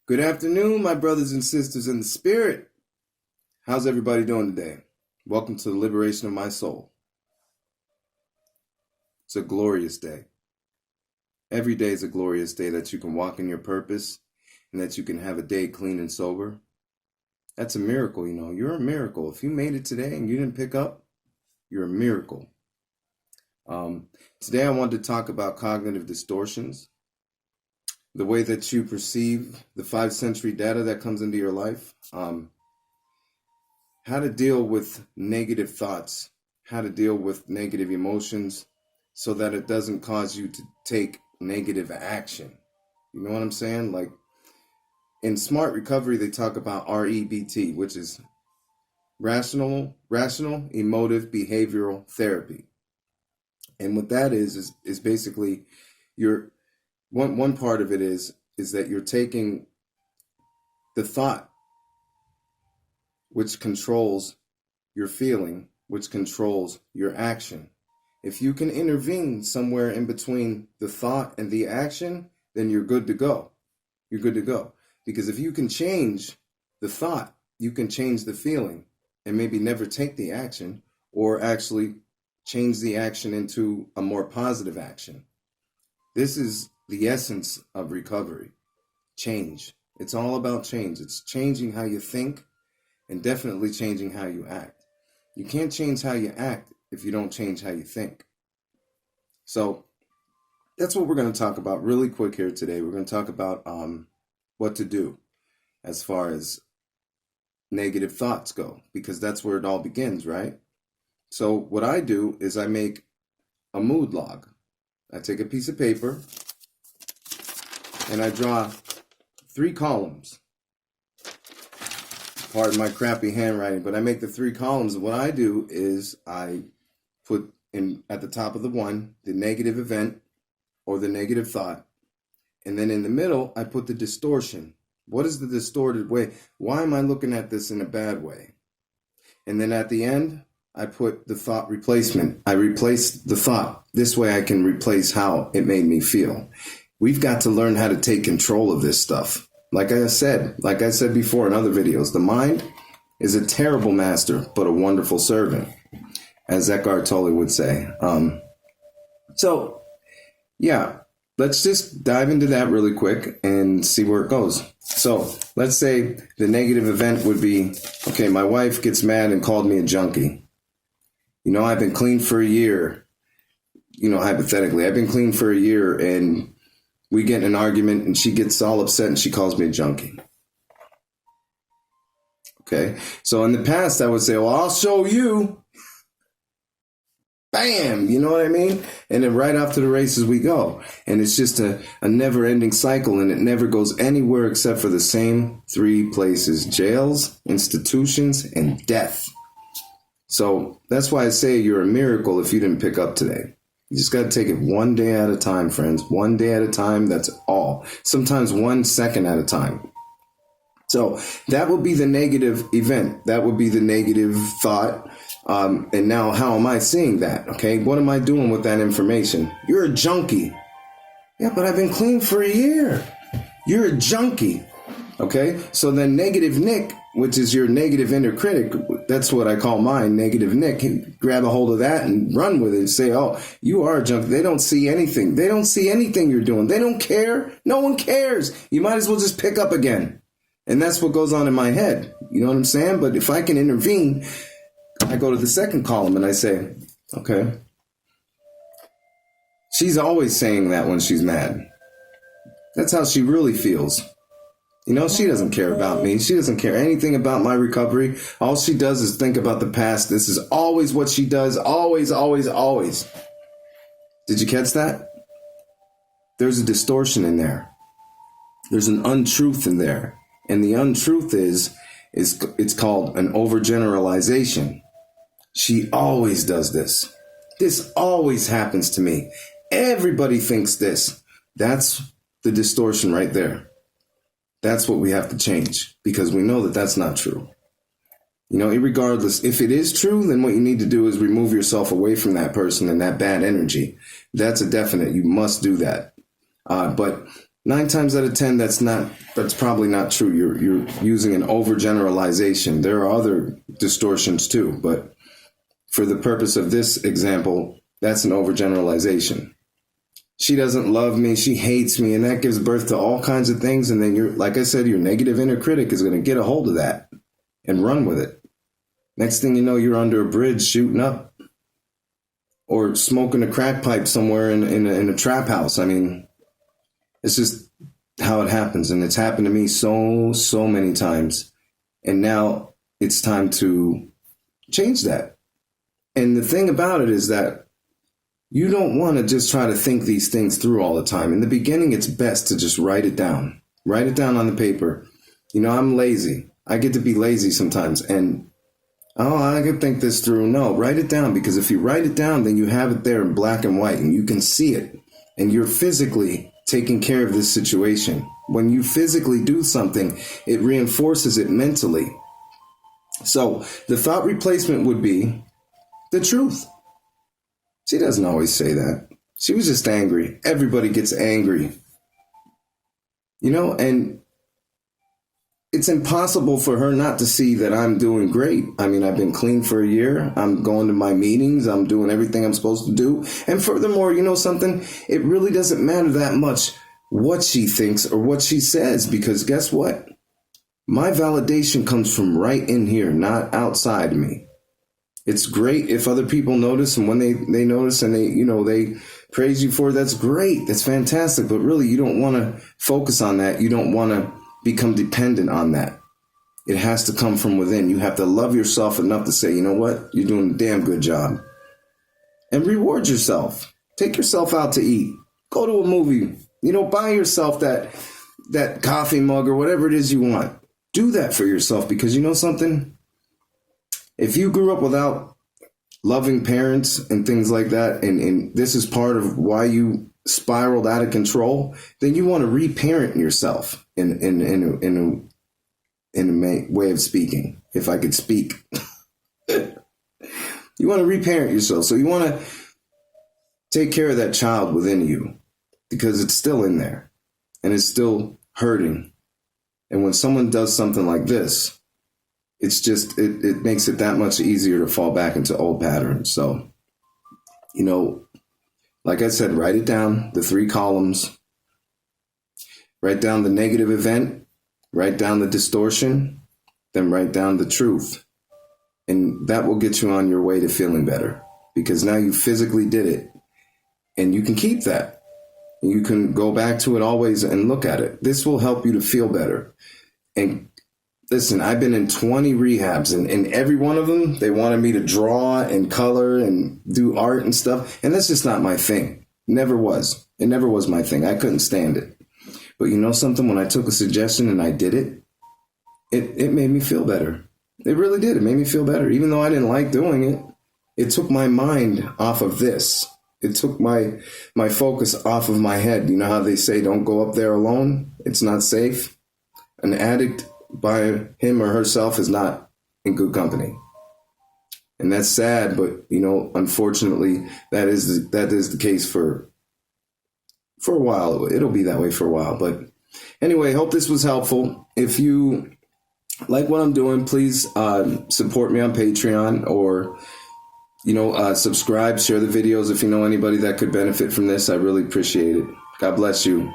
Good afternoon, my brothers and sisters in the spirit. How's everybody doing today? Welcome to the liberation of my soul. It's a glorious day. Every day is a glorious day that you can walk in your purpose and that you can have a day clean and sober. That's a miracle, you know. You're a miracle. If you made it today and you didn't pick up, you're a miracle. Today I wanted to talk about cognitive distortions, the way that you perceive the 5 sensory data that comes into your life, how to deal with negative thoughts, how to deal with negative emotions so that it doesn't cause you to take negative action. You know what I'm saying? Like in smart recovery, they talk about REBT, which is rational, emotive, behavioral therapy. And what that is basically your one part of it is that you're taking the thought, which controls your feeling, which controls your action. If you can intervene somewhere in between the thought and the action, then you're good to go. You're good to go. Because if you can change the thought, you can change the feeling and maybe never take the action, or actually change the action into a more positive action. This is the essence of recovery. Change. It's all about change. It's changing how you think and definitely changing how you act. You can't change how you act if you don't change how you think. So that's what we're going to talk about really quick here today. We're going to talk about what to do as far as negative thoughts go, because that's where it all begins, right? So what I do is I make a mood log. I take a piece of paper and I draw 3 columns. Pardon my crappy handwriting, but I make the 3 columns. What I do is I put in at the top of the one, the negative event or the negative thought. And then in the middle, I put the distortion. What is the distorted way? Why am I looking at this in a bad way? And then at the end, I put the thought replacement. I replace the thought. This way I can replace how it made me feel. We've got to learn how to take control of this stuff. Like I said before in other videos, the mind is a terrible master, but a wonderful servant, as Eckhart Tolle would say. So, yeah, let's just dive into that really quick and see where it goes. So let's say the negative event would be, okay, my wife gets mad and called me a junkie. You know, I've been clean for a year. You know, hypothetically, I've been clean for a year and we get in an argument and she gets all upset and she calls me a junkie. Okay. So in the past, I would say, well, I'll show you. Bam. You know what I mean? And then right off to the races we go. And it's just a never ending cycle, and it never goes anywhere except for the same 3 places: jails, institutions, and death. So that's why I say you're a miracle if you didn't pick up today. You just got to take it one day at a time, friends. One day at a time, that's all. Sometimes 1 second at a time. So that would be the negative event. That would be the negative thought. And now how am I seeing that? Okay, what am I doing with that information? You're a junkie. Yeah, but I've been clean for a year. You're a junkie. Okay, so then negative Nick, which is your negative inner critic, that's what I call mine, negative Nick. Grab a hold of that and run with it and say, oh, you are a junkie. They don't see anything. They don't see anything you're doing. They don't care. No one cares. You might as well just pick up again. And that's what goes on in my head. You know what I'm saying? But if I can intervene, I go to the second column and I say, okay, she's always saying that when she's mad. That's how she really feels. You know, she doesn't care about me. She doesn't care anything about my recovery. All she does is think about the past. This is always what she does. Always, always, always. Did you catch that? There's a distortion in there. There's an untruth in there. And the untruth is it's called an overgeneralization. She always does this. This always happens to me. Everybody thinks this. That's the distortion right there. That's what we have to change, because we know that that's not true. You know, irregardless, if it is true, then what you need to do is remove yourself away from that person and that bad energy. That's a definite. You must do that. But 9 times out of 10, that's probably not true. You're using an overgeneralization. There are other distortions too, but for the purpose of this example, that's an overgeneralization. She doesn't love me, she hates me, and that gives birth to all kinds of things. And then like I said, your negative inner critic is going to get a hold of that and run with it. Next thing you know, you're under a bridge shooting up or smoking a crack pipe somewhere in a trap house. I mean, it's just how it happens. And it's happened to me so many times. And now it's time to change that. And the thing about it is that you don't want to just try to think these things through all the time. In the beginning, it's best to just write it down. Write it down on the paper. You know, I'm lazy. I get to be lazy sometimes. And, I can think this through. No, write it down, because if you write it down, then you have it there in black and white and you can see it. And you're physically taking care of this situation. When you physically do something, it reinforces it mentally. So the thought replacement would be the truth. She doesn't always say that. She was just angry. Everybody gets angry. You know, and it's impossible for her not to see that I'm doing great. I mean, I've been clean for a year. I'm going to my meetings. I'm doing everything I'm supposed to do. And furthermore, you know something? It really doesn't matter that much what she thinks or what she says, because guess what? My validation comes from right in here, not outside me. It's great if other people notice, and when they notice and they praise you for it, that's great. That's fantastic. But really, you don't want to focus on that. You don't want to become dependent on that. It has to come from within. You have to love yourself enough to say, you know what? You're doing a damn good job. And reward yourself. Take yourself out to eat. Go to a movie. Buy yourself that coffee mug or whatever it is you want. Do that for yourself, because you know something? If you grew up without loving parents and things like that, and this is part of why you spiraled out of control, then you want to reparent yourself in a way of speaking, if I could speak. You want to reparent yourself. So you want to take care of that child within you, because it's still in there and it's still hurting. And when someone does something like this, it's just, it makes it that much easier to fall back into old patterns. So, like I said, write it down, the 3 columns. Write down the negative event, write down the distortion, then write down the truth. And that will get you on your way to feeling better, because now you physically did it, and you can keep that. You can go back to it always and look at it. This will help you to feel better. And listen, I've been in 20 rehabs, and in every one of them, they wanted me to draw and color and do art and stuff. And that's just not my thing. Never was. It never was my thing. I couldn't stand it. But you know something? When I took a suggestion and I did it, it made me feel better. It really did. It made me feel better. Even though I didn't like doing it, it took my mind off of this. It took my focus off of my head. You know how they say, don't go up there alone? It's not safe. An addict by him or herself is not in good company. And that's sad, but unfortunately, that is the case for a while. It'll be that way for a while. But anyway, hope this was helpful. If you like what I'm doing, please support me on Patreon, or subscribe, share the videos if you know anybody that could benefit from this. I really appreciate it. God bless you.